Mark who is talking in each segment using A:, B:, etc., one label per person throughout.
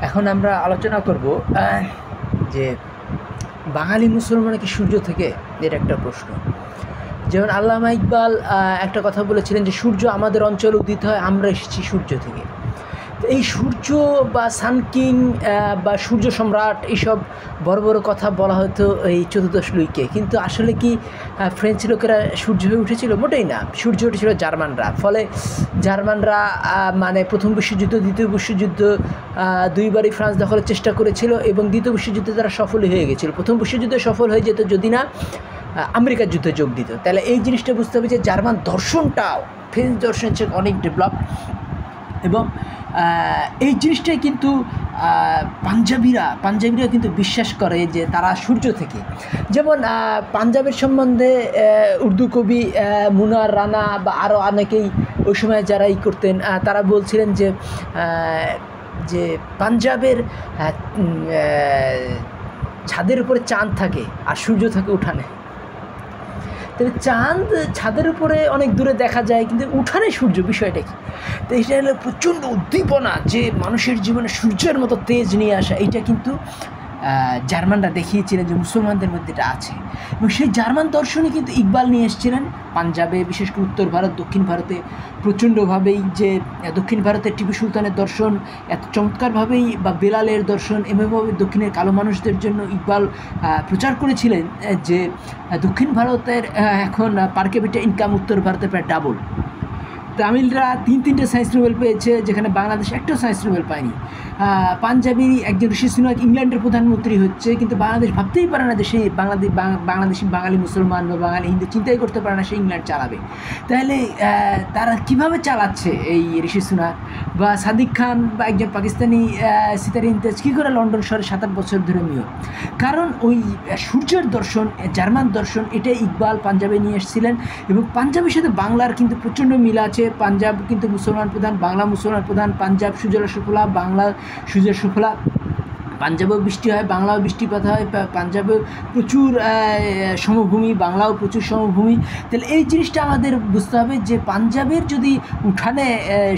A: এখন আমরা আলোচনা করব যে বাঙালি মুসলমান কি সূর্য থেকে, এটা একটা প্রশ্ন। যেমন আল্লামা ইকবাল একটা কথা বলেছিলেন যে সূর্য আমাদের অঞ্চলে উদিত হয়, আমরা এসেছি সূর্য থেকে। তো এই সূর্য বা সানকিং বা সূর্য সম্রাট এইসব বড় বড় কথা বলা হতো এই চতুর্দশ লুইকে, কিন্তু আসলে কি ফ্রেঞ্চ লোকেরা সূর্য হয়ে উঠেছিল? মোটেই না, সূর্য উঠেছিল জার্মানরা। ফলে জার্মানরা মানে প্রথম বিশ্বযুদ্ধ, দ্বিতীয় বিশ্বযুদ্ধ দুইবারই ফ্রান্স দখলের চেষ্টা করেছিল এবং দ্বিতীয় বিশ্বযুদ্ধে তারা সফলই হয়ে গেছিলো। প্রথম বিশ্বযুদ্ধে সফল হয়ে যেত যদি না আমেরিকার যুদ্ধে যোগ দিত। তাহলে এই জিনিসটা বুঝতে হবে যে জার্মান দর্শনটাও ফ্রেঞ্চ দর্শনের চেয়ে অনেক ডেভেলপ। এবং এই জিনিসটাই কিন্তু পাঞ্জাবিরা কিন্তু বিশ্বাস করে যে তারা সূর্য থেকে। যেমন পাঞ্জাবের সম্বন্ধে উর্দু কবি মুনার রানা বা আরও অনেকেই ওই সময় যারা করতেন তারা বলছিলেন যে পাঞ্জাবের ছাদের উপরে চাঁদ থাকে আর সূর্য থাকে উঠানে। তবে চাঁদ ছাদের উপরে অনেক দূরে দেখা যায়, কিন্তু উঠানে সূর্য, বিষয়টা কি? তো এটা হলো প্রচণ্ড উদ্দীপনা, যে মানুষের জীবনে সূর্যের মতো তেজ নিয়ে আসা। এইটা কিন্তু জার্মানরা দেখিয়েছিলেন যে মুসলমানদের মধ্যে এটা আছে। এবং সেই জার্মান দর্শনই কিন্তু ইকবাল নিয়ে এসেছিলেন পাঞ্জাবে, বিশেষ করে উত্তর ভারত, দক্ষিণ ভারতে প্রচণ্ডভাবেই। যে দক্ষিণ ভারতের টিপু সুলতানের দর্শন এত চমৎকারভাবেই, বা বেলালের দর্শন, এভাবে দক্ষিণের কালো মানুষদের জন্য ইকবাল প্রচার করেছিলেন যে দক্ষিণ ভারতের এখন পার ক্যাপিটা ইনকাম উত্তর ভারতের প্রায় ডাবল। তামিলরা তিনটে সায়েন্স নোবেল পেয়েছে, যেখানে বাংলাদেশ একটাও সায়েন্স নোবেল পায়নি। পাঞ্জাবি একজন ঋষি সুনাক ইংল্যান্ডের প্রধানমন্ত্রী হচ্ছে, কিন্তু বাংলাদেশ ভাবতেই পারে না যে সেই বাংলাদেশি বাঙালি মুসলমান বা বাঙালি হিন্দু চিন্তাই করতে পারে না সে ইংল্যান্ড চালাবে। তাহলে তারা কীভাবে চালাচ্ছে এই ঋষি সুনাক? বা সাদিক খান বা একজন পাকিস্তানি সিতার ইমতিয়াজ কী করে লন্ডন শহরে 7-8 বছর ধরে মেয়র? কারণ ওই সূর্যের দর্শন, জার্মান দর্শন, এটাই ইকবাল পাঞ্জাবে নিয়ে এসেছিলেন। এবং পাঞ্জাবের সাথে বাংলার কিন্তু প্রচণ্ড মিল আছে। পাঞ্জাব কিন্তু মুসলমান প্রধান, বাংলা মুসলমান প্রধান। পাঞ্জাব সুজলা সুফলা, বাংলা সুজলা সুফলা। পাঞ্জাবেও বৃষ্টি হয়, বাংলাও বৃষ্টিপাত হয়। পাঞ্জাবেও প্রচুর সমভূমি, বাংলাও প্রচুর সমভূমি। তাহলে এই জিনিসটা আমাদের বুঝতে হবে যে পাঞ্জাবের যদি উঠানে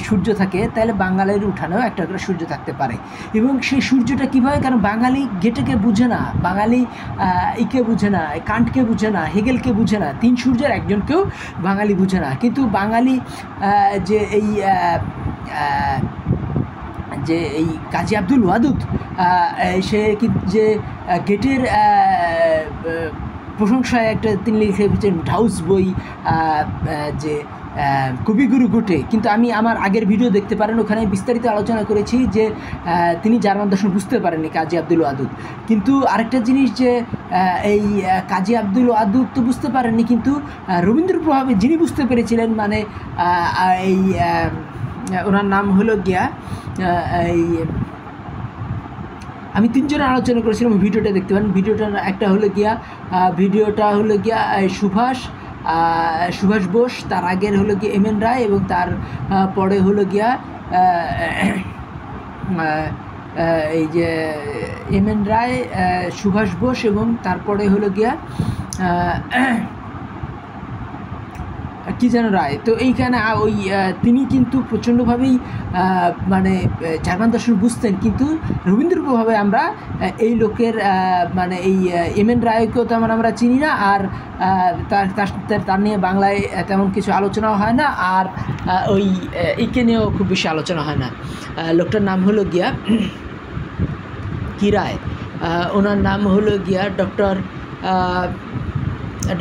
A: সূর্য থাকে, তাহলে বাঙালির উঠানেও একটা করে সূর্য থাকতে পারে। এবং সেই সূর্যটা কীভাবে? কারণ বাঙালি গেটেকে বুঝে না, বাঙালি ইকে বুঝে না, কান্টকে বুঝে না, হেগেলকে বুঝে না, 3 সূর্যের একজনকেও বাঙালি বুঝে না। কিন্তু বাঙালি যে এই কাজী আব্দুল ওয়াদুদ, সে যে গেটের প্রশংসায় একটা তিনি লিখেছেন ঢাউস বই, যে কবিগুরু গোটে। কিন্তু আমি আমার আগের ভিডিও দেখতে পারেন, ওখানে বিস্তারিত আলোচনা করেছি যে তিনি জার্মান দর্শন বুঝতে পারেননি কাজী আব্দুল ওয়াদুদ। কিন্তু আরেকটা জিনিস যে এই কাজী আব্দুল ওয়াদুদ তো বুঝতে পারেননি, কিন্তু রবীন্দ্র প্রভাবে যিনি বুঝতে পেরেছিলেন, মানে এই ওনার নাম হলো গিয়া আমি 3 জনের আলোচনা করেছিলাম, ভিডিওটা দেখতে পারেন। ভিডিওটা হলো গিয়া সুভাষ বোস, তার আগের হলো গিয়া এম এন রায়, এবং তার পরে হলো গিয়া এই যে এম এন রায়, সুভাষ বোস, এবং তারপরে হলো গিয়া কি যেন রায়। তো এইখানে ওই তিনি কিন্তু প্রচণ্ডভাবেই মানে জার্মান দর্শন বুঝতেন। কিন্তু রবীন্দ্র প্রভাবে আমরা এই লোকের মানে এই এম এন রায়কেও তেমন আমরা চিনি না, আর তার নিয়ে বাংলায় তেমন কিছু আলোচনাও হয় না, আর ওই একে নিয়েও খুব বেশি আলোচনা হয় না। লোকটার নাম হলো গিয়া কি রায়, ওনার নাম হলো গিয়া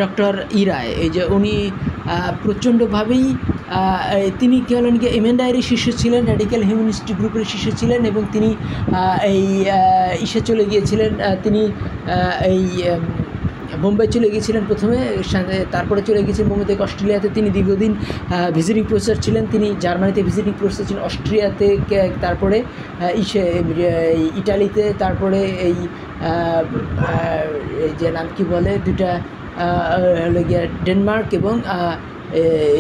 A: ডক্টর ই রায়। এই যে উনি প্রচণ্ডভাবেই তিনি কী হলেন গিয়ে এম এন রায়েরই শিষ্য ছিলেন, র্যাডিক্যাল হিউম্যানিস্ট গ্রুপের শিষ্য ছিলেন, এবং তিনি এই ইসে চলে গিয়েছিলেন, তিনি এই বোম্বাই চলে গিয়েছিলেন প্রথমে, তারপরে চলে গিয়েছিলেন বোম্বে থেকে অস্ট্রেলিয়াতে। তিনি দীর্ঘদিন ভিজিটিং প্রফেসর ছিলেন, তিনি জার্মানিতে ভিজিটিং প্রফেসর ছিলেন, অস্ট্রিয়াতে, তারপরে ইটালিতে, তারপরে এই যে নাম কি বলে দুটা হলো গিয়া ডেনমার্ক, এবং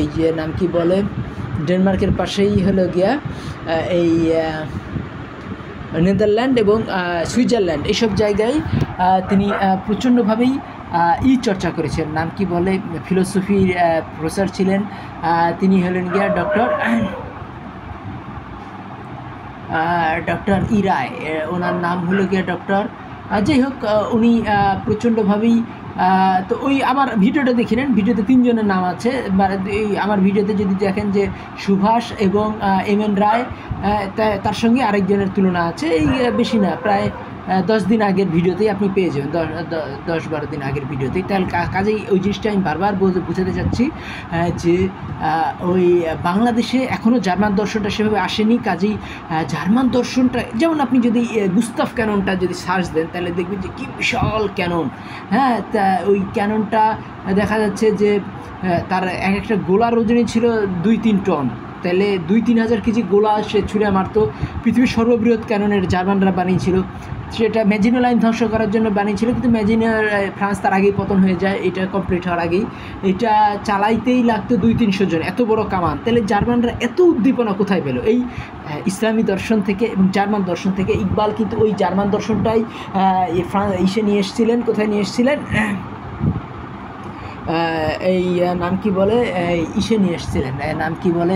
A: এই যে নাম কি বলে ডেনমার্কের পাশেই হলো গিয়া এই নেদারল্যান্ড এবং সুইজারল্যান্ড, এইসব জায়গায় তিনি প্রচণ্ডভাবেই চর্চা করেছেন। নাম কি বলে, ফিলোসফির প্রফেসর ছিলেন তিনি, হলেন গিয়া ডক্টর ডক্টর ই রায়, ওনার নাম হলো গিয়ে ডক্টর, যাই হোক উনি প্রচণ্ডভাবেই, তো ওই আমার ভিডিওটা দেখে নেন, ভিডিওতে 3 জনের নাম আছে, মানে এই আমার ভিডিওতে যদি দেখেন যে সুভাষ এবং এম.এন. রায়, তার সঙ্গে আরেকজনের তুলনা আছে, এই বেশি না, প্রায় 10 দিন আগের ভিডিওতেই আপনি পেয়ে যাবেন, 10-12 দিন আগের ভিডিওতেই। তাহলে কাজেই ওই জিনিসটা আমি বারবার বুঝাতে চাচ্ছি যে ওই বাংলাদেশে এখনও জার্মান দর্শনটা সেভাবে আসেনি। কাজেই জার্মান দর্শনটা, যেমন আপনি যদি গুস্তাফ ক্যাননটা যদি সার্চ দেন তাহলে দেখবেন যে কী বিশাল ক্যানন, হ্যাঁ, তা ওই ক্যাননটা দেখা যাচ্ছে যে তার এক একটা গোলার ওজনই ছিল 2-3 টন, তাহলে 2-3 হাজার কেজি গোলা সে ছুঁড়ে মারতো। পৃথিবীর সর্ববৃহৎ ক্যাননের জার্মানরা বানিয়েছিল, সেটা ম্যাজিনো লাইন ধ্বংস করার জন্য বানিয়েছিল, কিন্তু ম্যাজিনোর ফ্রান্স তার আগেই পতন হয়ে যায়, এটা কমপ্লিট হওয়ার আগেই। এটা চালাইতেই লাগতো 200-300 জন, এত বড় কামান। তাহলে জার্মানরা এত উদ্দীপনা কোথায় পেল? এই ইসলামী দর্শন থেকে এবং জার্মান দর্শন থেকে। ইকবাল কিন্তু ওই জার্মান দর্শনটাই নিয়ে এসেছিলেন, কোথায় নিয়ে এসেছিলেন, এই নাম কি বলে, নিয়ে এসেছিলেন, নাম কি বলে,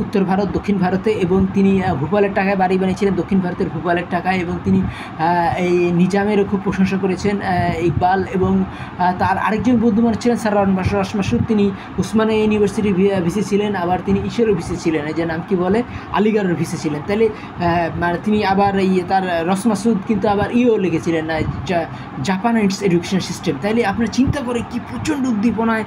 A: উত্তর ভারত, দক্ষিণ ভারতে, এবং তিনি ভূপালের টাকায় বাড়ি বানিয়েছিলেন, দক্ষিণ ভারতের ভূপালের টাকায়, এবং তিনি এই নিজামেরও খুব প্রশংসা করেছেন ইকবাল। এবং তার আরেকজন বন্ধু মানুষ ছিলেন স্যার রস মাসুদ, তিনি উসমানিয়া ইউনিভার্সিটির ভিসি ছিলেন, আবার তিনি ঈশ্বরের ভিসি ছিলেন, এই যে নাম কি বলে, আলিগড়ের ভিসি ছিলেন। তাহলে মানে তিনি আবার তার রস মাসুদ কিন্তু আবার লিখেছিলেন জাপানের এডুকেশন সিস্টেম। তাইলে আপনার চিন্তা করে কি প্রচণ্ড উদ্দীপনায়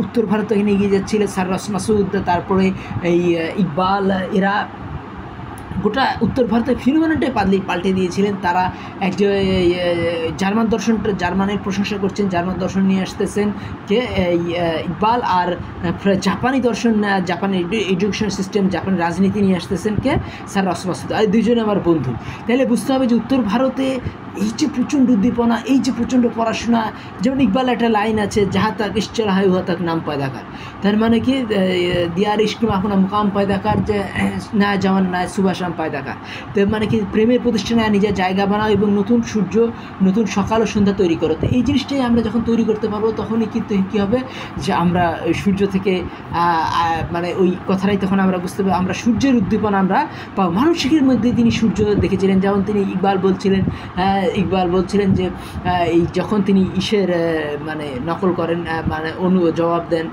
A: উত্তর ভারতে এগিয়ে যাচ্ছিলেন স্যার রস মাসুদ, তারপরে এই ইকবাল, এরা গোটা উত্তর ভারতের ফিনোমেনাটাই পাল্টে দিয়েছিলেন। তারা একজন জার্মান দর্শনটা, জার্মানের প্রশংসা করছেন, জার্মান দর্শন নিয়ে আসতেছেন কে, ইকবাল, আর জাপানি দর্শন, জাপানি এডুকেশন সিস্টেম, জাপানি রাজনীতি নিয়ে আসতেছেন কে, স্যার রস মাসুদ। আর দুইজনে আমার বন্ধু। তাহলে বুঝতে হবে যে উত্তর ভারতে এই যে প্রচণ্ড উদ্দীপনা, এই যে প্রচণ্ড পড়াশোনা, যেমন ইকবাল একটা লাইন আছে, যাহা তাক ইশ্চল হাই হুয়া তাক নাম পয়দাকার, তার মানে কি দিয়ার ইস্ক মে আপনা মুকাম পয়দাকার, যে না যেমন না সুভাষাম পয়দাকার, তো মানে কি প্রেমের প্রতিষ্ঠানে নিজের জায়গা বানাও এবং নতুন সূর্য, নতুন সকাল ও সন্ধ্যা তৈরি করো। তো এই জিনিসটাই আমরা যখন তৈরি করতে পারবো তখনই কিন্তু কী হবে যে আমরা সূর্য থেকে মানে ওই কথাটাই তখন আমরা বুঝতে পারবো, আমরা সূর্যের উদ্দীপনা আমরা পাবো। মানসিকের মধ্যে তিনি সূর্য দেখেছিলেন, যেমন তিনি ইকবাল বলছিলেন যে এই যখন তিনি মানে নকল করেন, মানে জবাব দেন,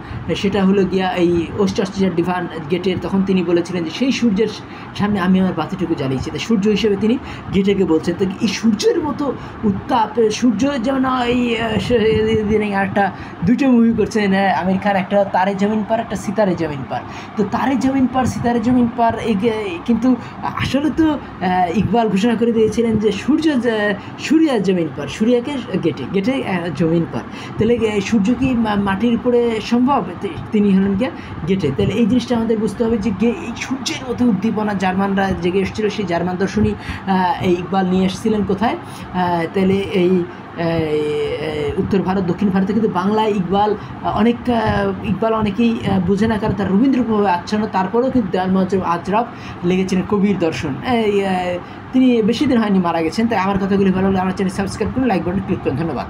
A: সেটা হলো গিয়া এই ওস্টাস্টিজার ডিভান গেটের, তখন তিনি বলেছিলেন যে সেই সূর্যের সামনে আমি আমার বাতিটুকু জ্বালিয়েছি। তাই সূর্য হিসেবে তিনি গেটেকে বলছেন। তো এই সূর্যের মতো উত্তাপ, সূর্য যেমন এই আরেকটা 2টা মুভি করছেন আমির খান, একটা তারে জমিন পার, একটা সিতারে জমিন পার। তো তারে জমিন পার, সিতারে জমিন পার, কিন্তু আসলে তো ইকবাল ঘোষণা করে দিয়েছিলেন যে সূর্য জমিন পার, সূর্যকে গেটে জমিন পার। তাহলে সূর্য কি মাটির উপরে সম্ভব? তিনি হলেন গিয়া গেটে। তাহলে এই জিনিসটা আমাদের বুঝতে হবে যে এই সূর্যের মতো উদ্দীপনা জার্মানরা জেগে এসেছিল, সেই জার্মান দর্শনই এই ইকবাল নিয়ে এসেছিলেন কোথায়, তাহলে এই উত্তর ভারত, দক্ষিণ ভারতে। কিন্তু বাংলায় ইকবাল অনেকেই বোঝে না, কারণ তার রবীন্দ্রভাবে আচ্ছন্ন, তারপরেও কিন্তু আজরফ লেগেছিলেন কবির দর্শন। তিনি বেশি দিন হয়নি মারা গেছেন। তাই আমার কথাগুলি ভালো হলে আমার চ্যানেল সাবস্ক্রাইব করুন, লাইক বাটন ক্লিক করুন। ধন্যবাদ।